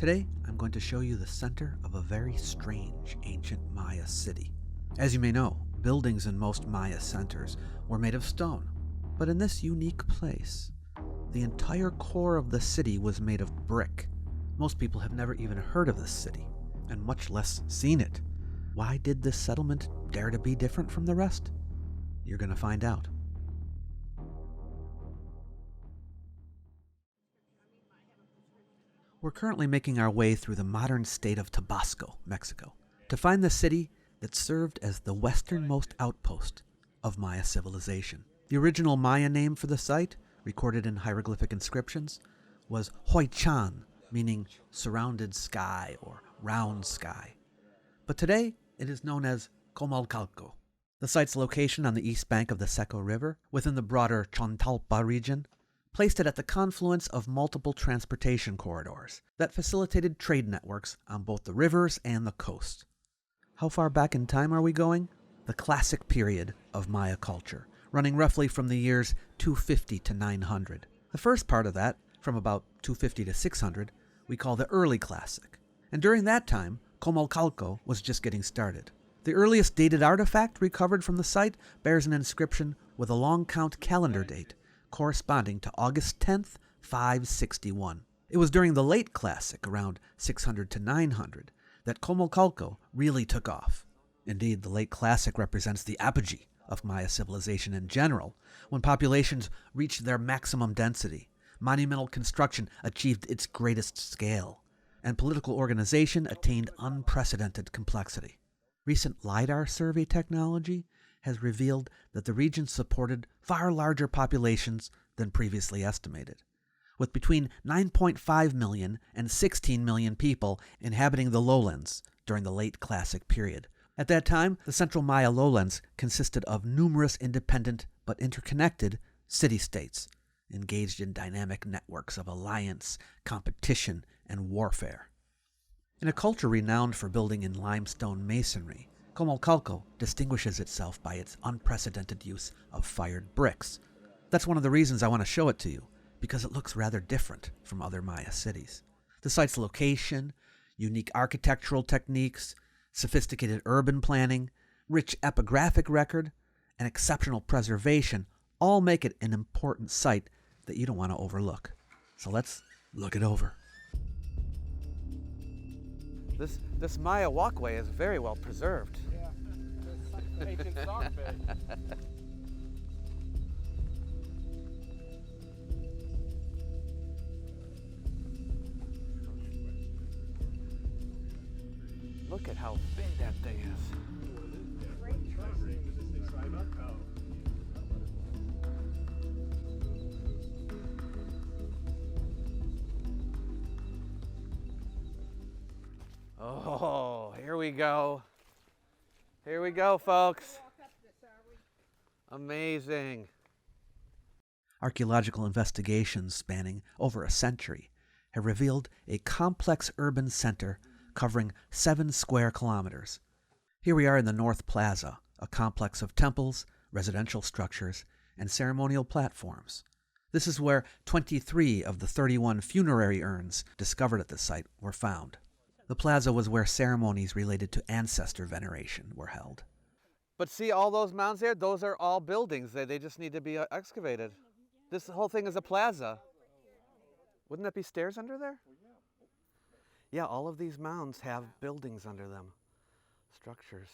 Today, I'm going to show you the center of a very strange ancient Maya city. As you may know, buildings in most Maya centers were made of stone, but in this unique place, the entire core of the city was made of brick. Most people have never even heard of this city, and much less seen it. Why did this settlement dare to be different from the rest? You're going to find out. We're currently making our way through the modern state of Tabasco, Mexico, to find the city that served as the westernmost outpost of Maya civilization. The original Maya name for the site, recorded in hieroglyphic inscriptions, was Hoychan, meaning surrounded sky or round sky. But today, it is known as Comalcalco. The site's location on the east bank of the Seco River, within the broader Chontalpa region, placed it at the confluence of multiple transportation corridors that facilitated trade networks on both the rivers and the coast. How far back in time are we going? The classic period of Maya culture, running roughly from the years 250 to 900. The first part of that, from about 250 to 600, we call the early classic. And during that time, Comalcalco was just getting started. The earliest dated artifact recovered from the site bears an inscription with a long count calendar date, corresponding to August 10th, 561. It was during the late Classic, around 600 to 900, that Comalcalco really took off. Indeed, the late Classic represents the apogee of Maya civilization in general, when populations reached their maximum density, monumental construction achieved its greatest scale, and political organization attained unprecedented complexity. Recent LiDAR survey technology has revealed that the region supported far larger populations than previously estimated, with between 9.5 million and 16 million people inhabiting the lowlands during the late Classic period. At that time, the central Maya lowlands consisted of numerous independent but interconnected city-states, engaged in dynamic networks of alliance, competition, and warfare. In a culture renowned for building in limestone masonry, Comalcalco distinguishes itself by its unprecedented use of fired bricks. That's one of the reasons I want to show it to you, because it looks rather different from other Maya cities. The site's location, unique architectural techniques, sophisticated urban planning, rich epigraphic record, and exceptional preservation all make it an important site that you don't want to overlook. So let's look it over. This Maya walkway is very well preserved. Yeah, this ancient sock bed. Look at how big that thing is. Oh, here we go. Here we go, folks. Amazing. Archaeological investigations spanning over a century have revealed a complex urban center covering 7 square kilometers. Here we are in the North Plaza, a complex of temples, residential structures, and ceremonial platforms. This is where 23 of the 31 funerary urns discovered at the site were found. The plaza was where ceremonies related to ancestor veneration were held. But see all those mounds there? Those are all buildings. They just need to be excavated. This whole thing is a plaza. Wouldn't that be stairs under there? Yeah, all of these mounds have buildings under them. Structures.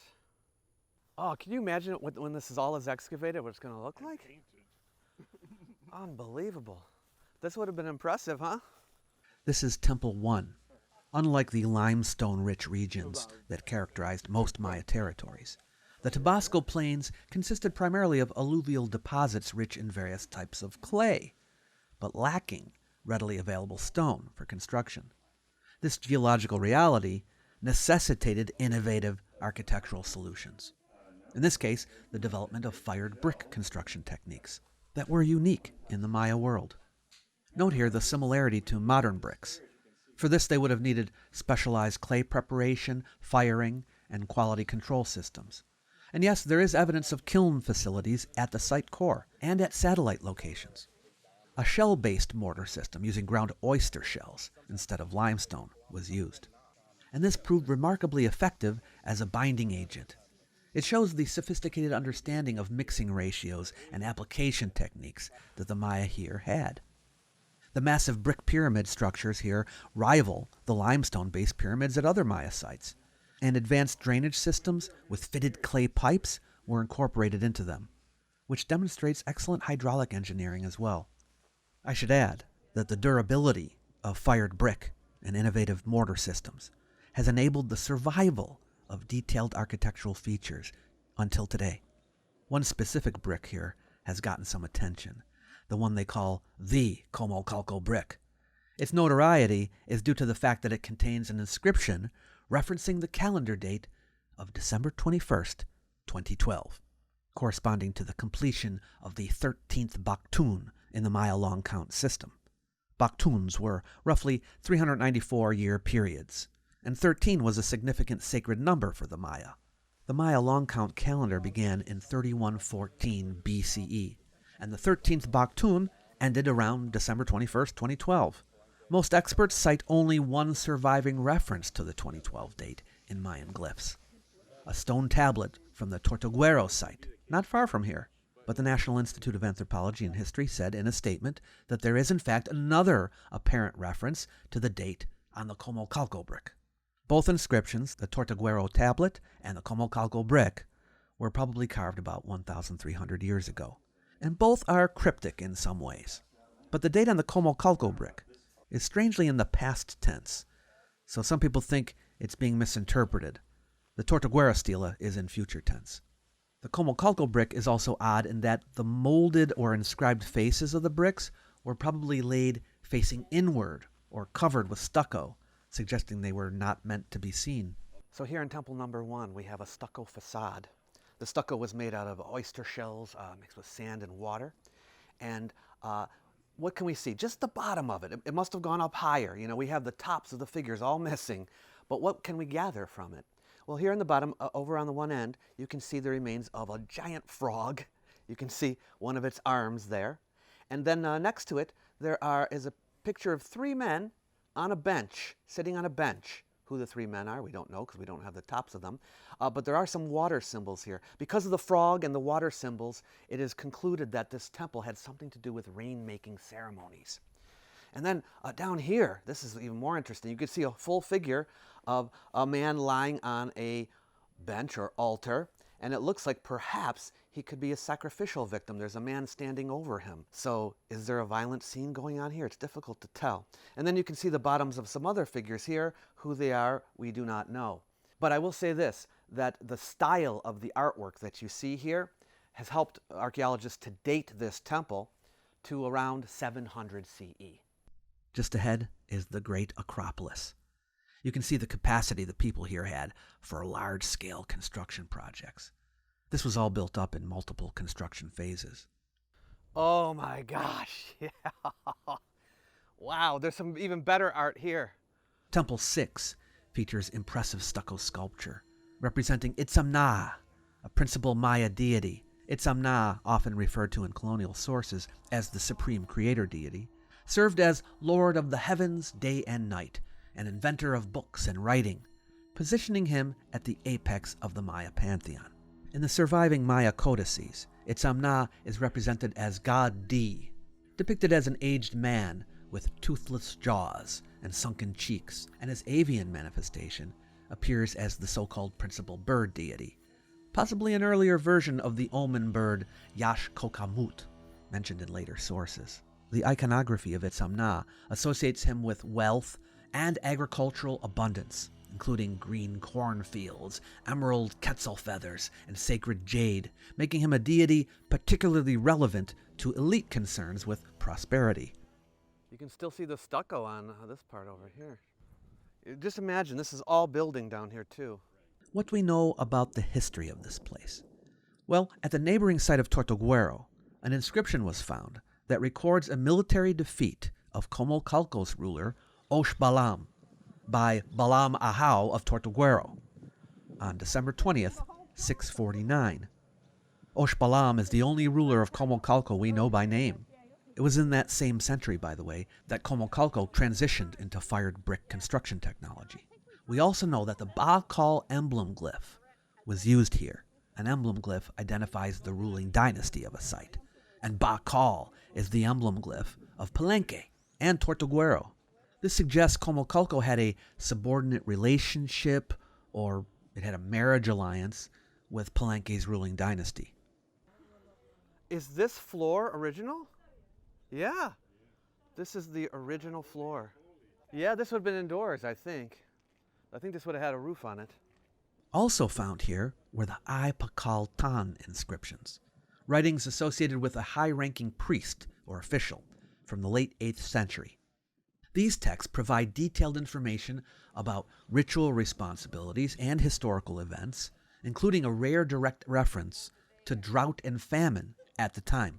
Oh, can you imagine when this is all excavated, what it's going to look like? Unbelievable. This would have been impressive, huh? This is Temple 1. Unlike the limestone-rich regions that characterized most Maya territories, the Tabasco Plains consisted primarily of alluvial deposits rich in various types of clay, but lacking readily available stone for construction. This geological reality necessitated innovative architectural solutions. In this case, the development of fired brick construction techniques that were unique in the Maya world. Note here the similarity to modern bricks. For this, they would have needed specialized clay preparation, firing, and quality control systems. And yes, there is evidence of kiln facilities at the site core and at satellite locations. A shell-based mortar system using ground oyster shells instead of limestone was used, and this proved remarkably effective as a binding agent. It shows the sophisticated understanding of mixing ratios and application techniques that the Maya here had. The massive brick pyramid structures here rival the limestone-based pyramids at other Maya sites, and advanced drainage systems with fitted clay pipes were incorporated into them, which demonstrates excellent hydraulic engineering as well. I should add that the durability of fired brick and innovative mortar systems has enabled the survival of detailed architectural features until today. One specific brick here has gotten some attention, the one they call the Comalcalco brick. Its notoriety is due to the fact that it contains an inscription referencing the calendar date of December 21st, 2012, corresponding to the completion of the 13th Baktun in the Maya long count system. Baktuns were roughly 394-year periods, and 13 was a significant sacred number for the Maya. The Maya long count calendar began in 3114 BCE, and the 13th Baktun ended around December 21st, 2012. Most experts cite only one surviving reference to the 2012 date in Mayan glyphs, a stone tablet from the Tortuguero site, not far from here. But the National Institute of Anthropology and History said in a statement that there is in fact another apparent reference to the date on the Comalcalco brick. Both inscriptions, the Tortuguero tablet and the Comalcalco brick, were probably carved about 1,300 years ago, and both are cryptic in some ways. But the date on the Comalcalco brick is strangely in the past tense, so some people think it's being misinterpreted. The Tortuguero stela is in future tense. The Comalcalco brick is also odd in that the molded or inscribed faces of the bricks were probably laid facing inward or covered with stucco, suggesting they were not meant to be seen. So here in Temple number 1, we have a stucco facade. The stucco was made out of oyster shells mixed with sand and water. And what can we see? Just the bottom of it. It must have gone up higher. You know, we have the tops of the figures all missing. But what can we gather from it? Well, here in the bottom, over on the one end, you can see the remains of a giant frog. You can see one of its arms there. And then next to it, is a picture of 3 men on a bench, sitting on a bench. Who the 3 men are, we don't know because we don't have the tops of them. But there are some water symbols here. Because of the frog and the water symbols, it is concluded that this temple had something to do with rain-making ceremonies. And then down here, this is even more interesting. You can see a full figure of a man lying on a bench or altar, and it looks like perhaps he could be a sacrificial victim. There's a man standing over him. So is there a violent scene going on here? It's difficult to tell. And then you can see the bottoms of some other figures here. Who they are, we do not know. But I will say this, that the style of the artwork that you see here has helped archaeologists to date this temple to around 700 CE. Just ahead is the Great Acropolis. You can see the capacity the people here had for large-scale construction projects. This was all built up in multiple construction phases. Oh my gosh, yeah. Wow, there's some even better art here. Temple 6 features impressive stucco sculpture representing Itzamna, a principal Maya deity. Itzamna, often referred to in colonial sources as the supreme creator deity, served as Lord of the heavens, day and night, an inventor of books and writing, positioning him at the apex of the Maya pantheon. In the surviving Maya codices, Itzamna is represented as God D, depicted as an aged man with toothless jaws and sunken cheeks, and his avian manifestation appears as the so-called principal bird deity, possibly an earlier version of the omen bird Yash Kokamut, mentioned in later sources. The iconography of Itzamna associates him with wealth and agricultural abundance, including green cornfields, emerald quetzal feathers, and sacred jade, making him a deity particularly relevant to elite concerns with prosperity. You can still see the stucco on this part over here. Just imagine, this is all building down here too. What do we know about the history of this place? Well, at the neighboring site of Tortuguero, an inscription was found that records a military defeat of Comalcalco's ruler, Oshbalam, by Balam Ahau of Tortuguero on December 20th, 649. Oshbalam is the only ruler of Comalcalco we know by name. It was in that same century, by the way, that Comalcalco transitioned into fired brick construction technology. We also know that the Bacal emblem glyph was used here. An emblem glyph identifies the ruling dynasty of a site, and Bacal is the emblem glyph of Palenque and Tortuguero. This suggests Comalcalco had a subordinate relationship, or it had a marriage alliance, with Palenque's ruling dynasty. Is this floor original? Yeah, this is the original floor. Yeah, this would have been indoors, I think. I think this would have had a roof on it. Also found here were the I Pakal Tan inscriptions, writings associated with a high-ranking priest or official from the late 8th century. These texts provide detailed information about ritual responsibilities and historical events, including a rare direct reference to drought and famine at the time.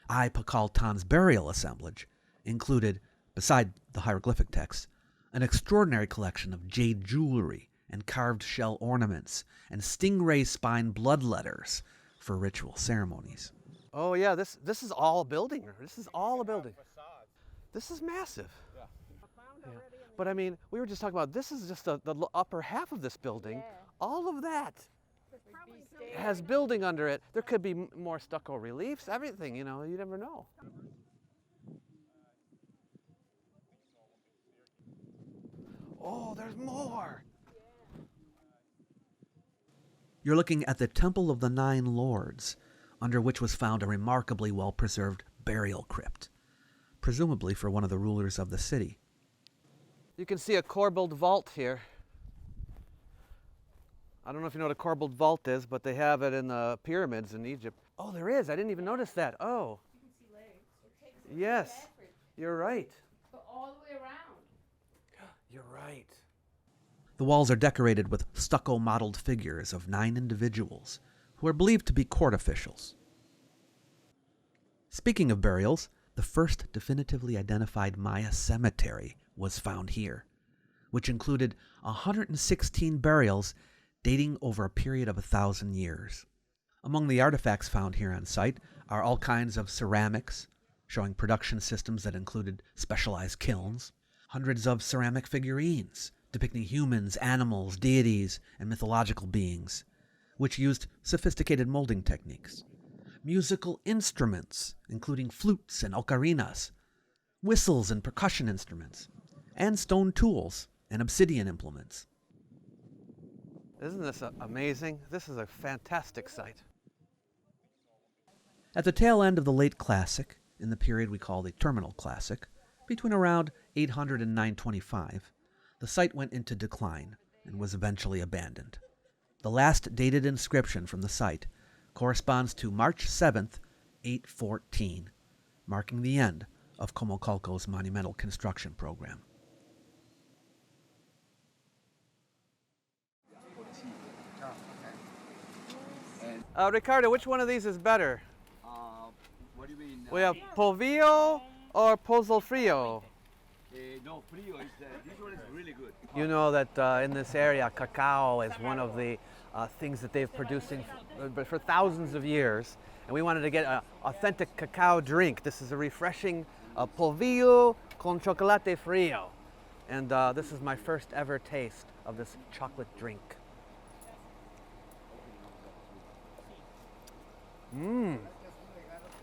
I Pakal Tan's burial assemblage included, beside the hieroglyphic texts, an extraordinary collection of jade jewelry and carved shell ornaments and stingray spine blood letters for ritual ceremonies. Oh yeah, this is all a building. This is all a building. This is massive. Yeah. But I mean, we were just talking about, this is just the upper half of this building. Yeah. All of that has building under it. There could be more stucco reliefs, everything, you know, you never know. Oh, there's more. You're looking at the Temple of the Nine Lords, under which was found a remarkably well-preserved burial crypt, presumably for one of the rulers of the city. You can see a corbelled vault here. I don't know if you know what a corbelled vault is, but they have it in the pyramids in Egypt. Oh, there is. I didn't even notice that. Oh. You can see legs. It takes Yes, effort. you're right. But all the way around. You're right. The walls are decorated with stucco-modeled figures of 9 individuals who are believed to be court officials. Speaking of burials, the first definitively identified Maya cemetery was found here, which included 116 burials dating over a period of 1,000 years. Among the artifacts found here on site are all kinds of ceramics, showing production systems that included specialized kilns, hundreds of ceramic figurines depicting humans, animals, deities, and mythological beings, which used sophisticated molding techniques, musical instruments, including flutes and ocarinas, whistles and percussion instruments, and stone tools and obsidian implements. Isn't this amazing? This is a fantastic site. At the tail end of the late Classic, in the period we call the Terminal Classic, between around 800 and 925, the site went into decline and was eventually abandoned. The last dated inscription from the site corresponds to March 7th, 814, marking the end of Comalcalco's monumental construction program. Ricardo, which one of these is better? What do you mean? We have polvillo or pozol frio. No, frio is this one is really good. You know that in this area, cacao is one of the things that they've producing for thousands of years. And we wanted to get an authentic cacao drink. This is a refreshing polvillo con chocolate frio. And this is my first ever taste of this chocolate drink.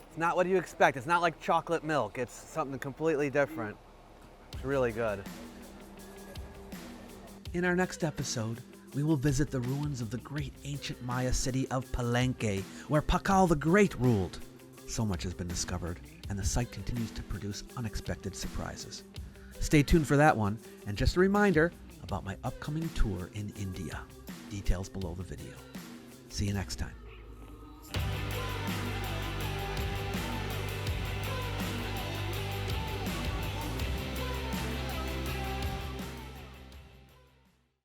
It's not what you expect. It's not like chocolate milk. It's something completely different. It's really good. In our next episode, we will visit the ruins of the great ancient Maya city of Palenque, where Pakal the Great ruled. So much has been discovered, and the site continues to produce unexpected surprises. Stay tuned for that one, and just a reminder about my upcoming tour in India. Details below the video. See you next time.